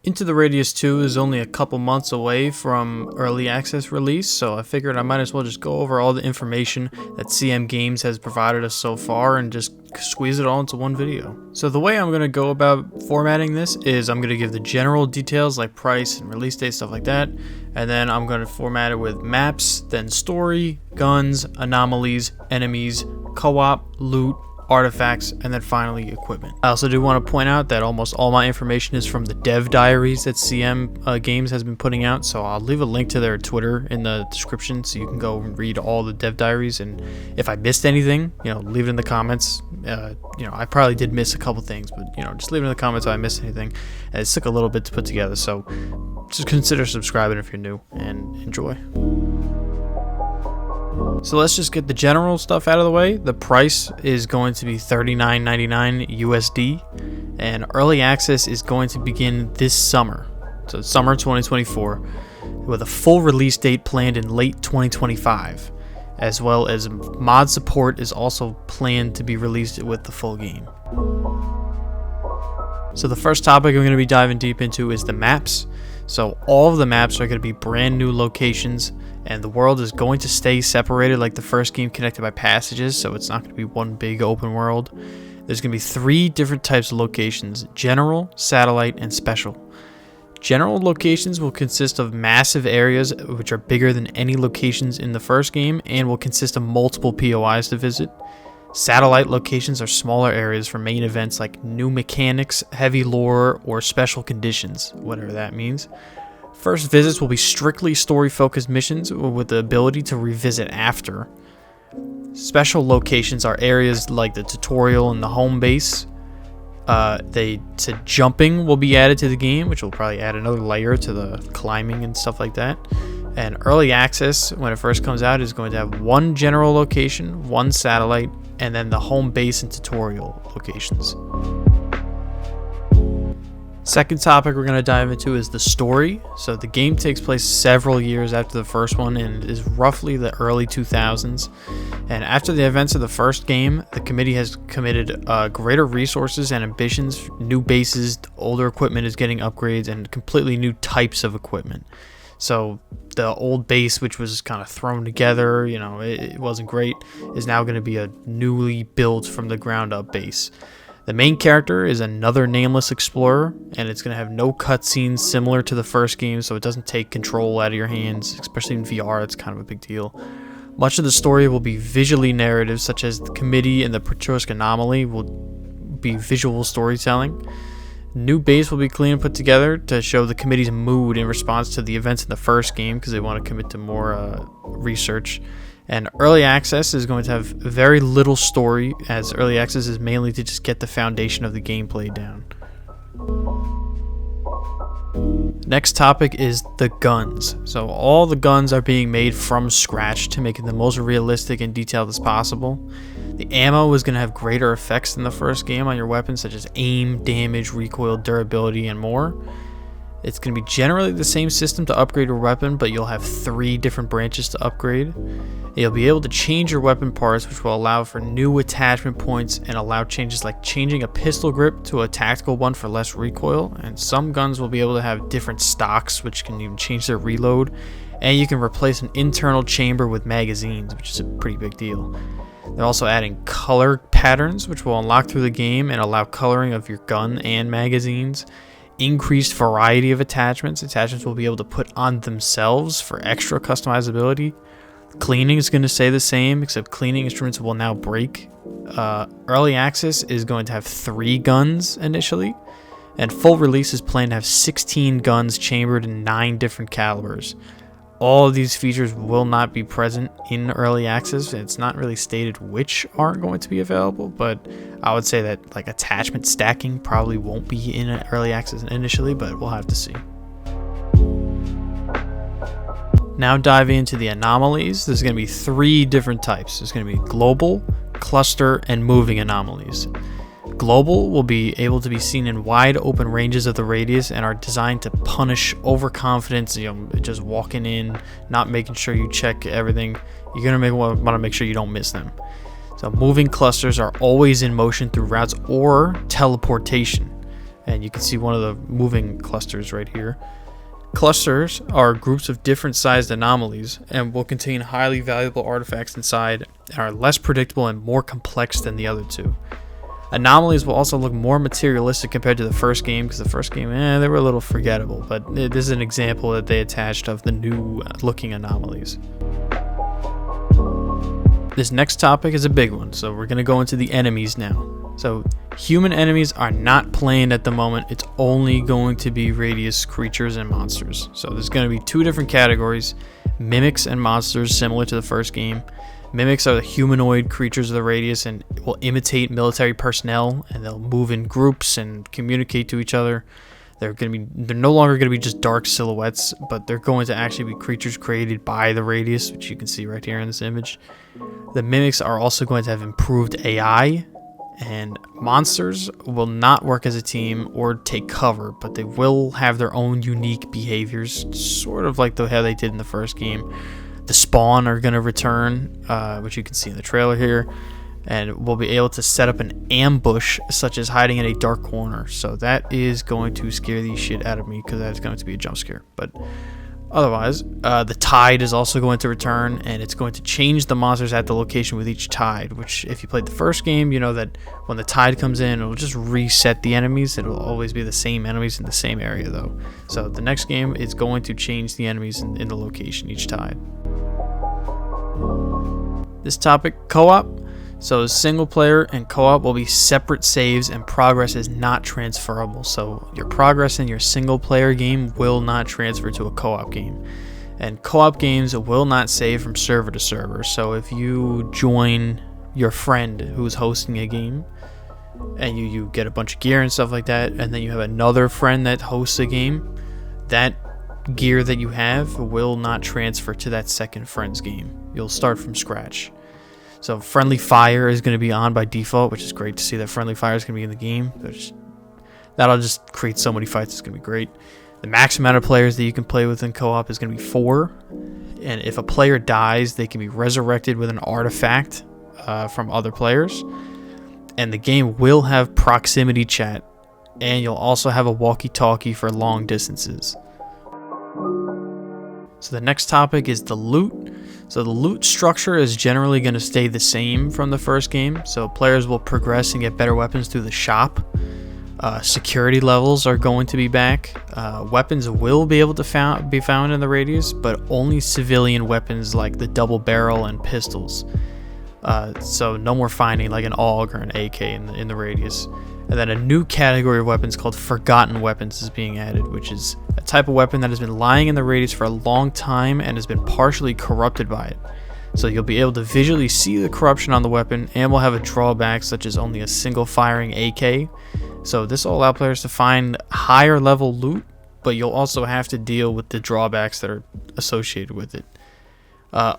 Into the Radius 2 is only a couple months away from early access release, so I figured I might as well just go over all the information that CM Games has provided us so far and just squeeze it all into one video. So the way I'm going to go about formatting this is I'm going to give the general details like price and release date, stuff like that, and then I'm going to format it with maps, then story, guns, anomalies, enemies, co-op, loot, artifacts, and then finally equipment. I also do want to point out that almost all my information is from the dev diaries that CM Games has been putting out, so I'll leave a link to their Twitter in the description so you can go and read all the dev diaries, and if I missed anything, leave it in the comments. I probably did miss a couple things, but just leave it in the comments if I missed anything. And it took a little bit to put together, so just consider subscribing if you're new, and enjoy. So let's just get the general stuff out of the way. The price is going to be $39.99 USD, and early access is going to begin this summer, so summer 2024, with a full release date planned in late 2025, as well as mod support is also planned to be released with the full game. So the first topic I'm going to be diving deep into is the maps. So all of the maps are going to be brand new locations, and the world is going to stay separated like the first game, connected by passages, so it's not going to be one big open world. There's going to be 3 different types of locations: general, satellite, and special. General locations will consist of massive areas which are bigger than any locations in the first game and will consist of multiple POIs to visit. Satellite locations are smaller areas for main events like new mechanics, heavy lore, or special conditions, whatever that means. First visits will be strictly story-focused missions with the ability to revisit after. Special locations are areas like the tutorial and the home base. Jumping will be added to the game, which will probably add another layer to the climbing and stuff like that. And early access, when it first comes out, is going to have 1 general location, 1 satellite, and then the home base and tutorial locations. Second topic we're going to dive into is the story. So the game takes place several years after the first one and is roughly the early 2000s. And after the events of the first game, the committee has committed greater resources and ambitions, new bases, older equipment is getting upgrades, and completely new types of equipment. So the old base, which was kind of thrown together, it wasn't great, is now going to be a newly built from the ground up base. The main character is another nameless explorer, and it's going to have no cutscenes similar to the first game, so it doesn't take control out of your hands, especially in VR. It's kind of a big deal. Much of the story will be visually narrative, such as the committee and the Petrosk anomaly will be visual storytelling. New base will be clean and put together to show the committee's mood in response to the events in the first game, because they want to commit to more research. And early access is going to have very little story, as early access is mainly to just get the foundation of the gameplay down. Next topic is the guns. So all the guns are being made from scratch to make it the most realistic and detailed as possible. The ammo is going to have greater effects than the first game on your weapons, such as aim, damage, recoil, durability, and more. It's going to be generally the same system to upgrade your weapon, but you'll have 3 different branches to upgrade. You'll be able to change your weapon parts, which will allow for new attachment points and allow changes like changing a pistol grip to a tactical one for less recoil. And some guns will be able to have different stocks, which can even change their reload. And you can replace an internal chamber with magazines, which is a pretty big deal. They're also adding color patterns, which will unlock through the game and allow coloring of your gun and magazines. Increased variety of attachments. Attachments will be able to put on themselves for extra customizability. Cleaning is going to stay the same, except cleaning instruments will now break. Early access is going to have 3 guns initially, and full release is planned to have 16 guns chambered in 9 different calibers. All of these features will not be present in early access. It's not really stated which aren't going to be available, but I would say that like attachment stacking probably won't be in early access initially, but we'll have to see. Now diving into the anomalies, there's going to be 3 different types. There's going to be global, cluster, and moving anomalies. Global will be able to be seen in wide open ranges of the radius and are designed to punish overconfidence, just walking in, not making sure you check everything. You're going to want to make sure you don't miss them. So moving clusters are always in motion through routes or teleportation. and you can see one of the moving clusters right here. Clusters are groups of different sized anomalies and will contain highly valuable artifacts inside and are less predictable and more complex than the other two. Anomalies will also look more materialistic compared to the first game, because the first game, they were a little forgettable, but this is an example that they attached of the new looking anomalies. This next topic is a big one, so we're going to go into the enemies now. So human enemies are not planned at the moment. It's only going to be radius creatures and monsters. So there's going to be two different categories, mimics and monsters, similar to the first game. Mimics are the humanoid creatures of the radius and will imitate military personnel, and they'll move in groups and communicate to each other. They're no longer going to be just dark silhouettes, but they're going to actually be creatures created by the radius, which you can see right here in this image. The mimics are also going to have improved AI, and monsters will not work as a team or take cover, but they will have their own unique behaviors, sort of like how they did in the first game. The spawn are going to return, which you can see in the trailer here, and we'll be able to set up an ambush, such as hiding in a dark corner. So that is going to scare the shit out of me, because that's going to be a jump scare. But otherwise, the tide is also going to return, and it's going to change the monsters at the location with each tide, which if you played the first game, you know that when the tide comes in, it'll just reset the enemies. It'll always be the same enemies in the same area, though. So the next game is going to change the enemies in the location each tide. This topic, co-op. So single player and co-op will be separate saves, and progress is not transferable. So your progress in your single player game will not transfer to a co-op game. And co-op games will not save from server to server. So if you join your friend who's hosting a game, and you get a bunch of gear and stuff like that, and then you have another friend that hosts a game, that gear that you have will not transfer to that second friend's game. You'll start from scratch. So friendly fire is going to be on by default, which is great to see that friendly fire is going to be in the game. That'll just create so many fights. It's going to be great. The max amount of players that you can play with in co-op is going to be 4. And if a player dies, they can be resurrected with an artifact from other players. And the game will have proximity chat. And you'll also have a walkie-talkie for long distances. So the next topic is the loot. So the loot structure is generally going to stay the same from the first game. So players will progress and get better weapons through the shop. Security levels are going to be back. Weapons will be able to be found in the radius, but only civilian weapons like the double barrel and pistols. So no more finding like an AUG or an AK in the radius. And then a new category of weapons called Forgotten Weapons is being added, which is a type of weapon that has been lying in the radius for a long time and has been partially corrupted by it. So you'll be able to visually see the corruption on the weapon, and will have a drawback such as only a single firing AK. So this will allow players to find higher level loot, but you'll also have to deal with the drawbacks that are associated with it.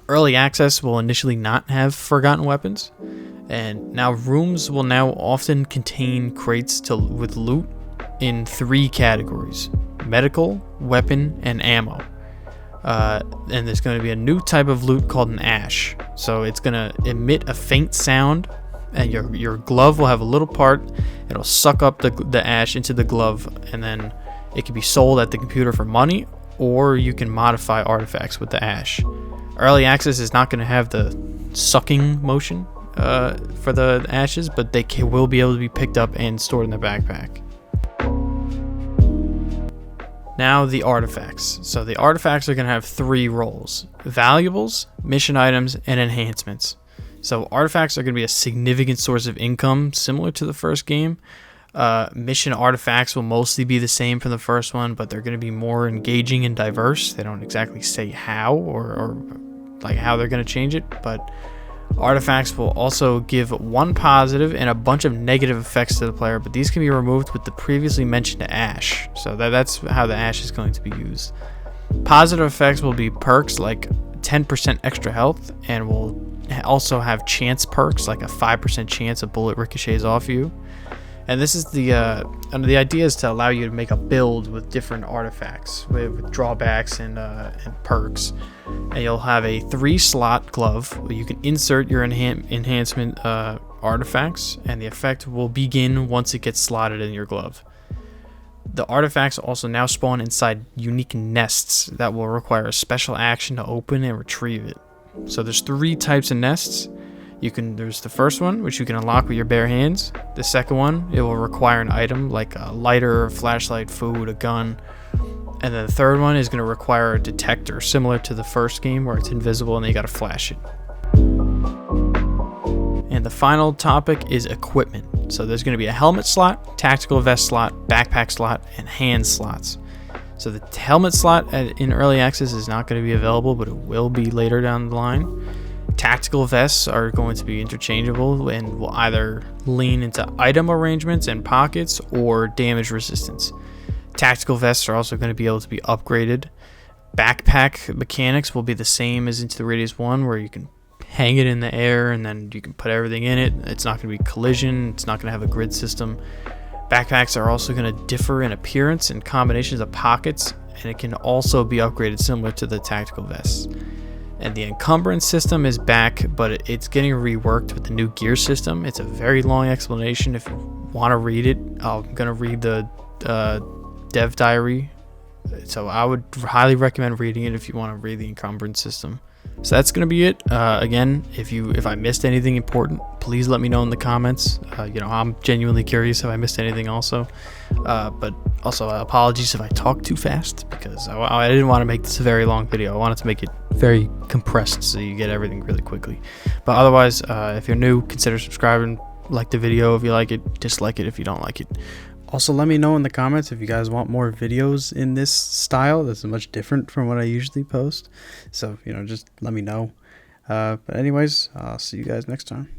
Early access will initially not have Forgotten Weapons, and now rooms will now often contain crates with loot in 3 categories: medical, weapon, and ammo. And there's going to be a new type of loot called an ash. So it's going to emit a faint sound, and your glove will have a little part. It'll suck up the ash into the glove, and then it can be sold at the computer for money, or you can modify artifacts with the ash. Early access is not going to have the sucking motion for the ashes, but they will be able to be picked up and stored in the backpack. Now the artifacts. So the artifacts are going to have 3 roles: valuables, mission items, and enhancements. So artifacts are going to be a significant source of income, similar to the first game. Mission artifacts will mostly be the same from the first one, but they're going to be more engaging and diverse. They don't exactly say how or like how they're going to change it, but artifacts will also give 1 positive and a bunch of negative effects to the player, but these can be removed with the previously mentioned ash. So that's how the ash is going to be used. Positive effects will be perks like 10% extra health, and will also have chance perks like a 5% chance a bullet ricochets off you. And this is the idea is to allow you to make a build with different artifacts with drawbacks and perks. And you'll have a 3-slot glove where you can insert your enhancement artifacts, and the effect will begin once it gets slotted in your glove. The artifacts also now spawn inside unique nests that will require a special action to open and retrieve it. So there's 3 types of nests. There's the first one, which you can unlock with your bare hands. The second one, it will require an item like a lighter, a flashlight, food, a gun. And then the third one is going to require a detector, similar to the first game where it's invisible and then you got to flash it. And the final topic is equipment. So there's going to be a helmet slot, tactical vest slot, backpack slot, and hand slots. So the helmet slot in early access is not going to be available, but it will be later down the line. Tactical vests are going to be interchangeable and will either lean into item arrangements and pockets or damage resistance. Tactical vests are also going to be able to be upgraded. Backpack mechanics will be the same as Into the Radius 1, where you can hang it in the air and then you can put everything in it. It's not going to be collision. It's not going to have a grid system. Backpacks are also going to differ in appearance and combinations of pockets, and it can also be upgraded similar to the tactical vests. And the encumbrance system is back, but it's getting reworked with the new gear system. It's a very long explanation. If you want to read it, I'm going to read the dev diary. So I would highly recommend reading it if you want to read the encumbrance system. So that's going to be it. Again, if I missed anything important, please let me know in the comments. I'm genuinely curious if I missed anything also. But also apologies if I talk too fast, because I didn't want to make this a very long video. I wanted to make it very compressed so you get everything really quickly. But otherwise, if you're new, consider subscribing, like the video if you like it, dislike it if you don't like it. Also, let me know in the comments if you guys want more videos in this style. This is much different from what I usually post. So, just let me know. But anyways, I'll see you guys next time.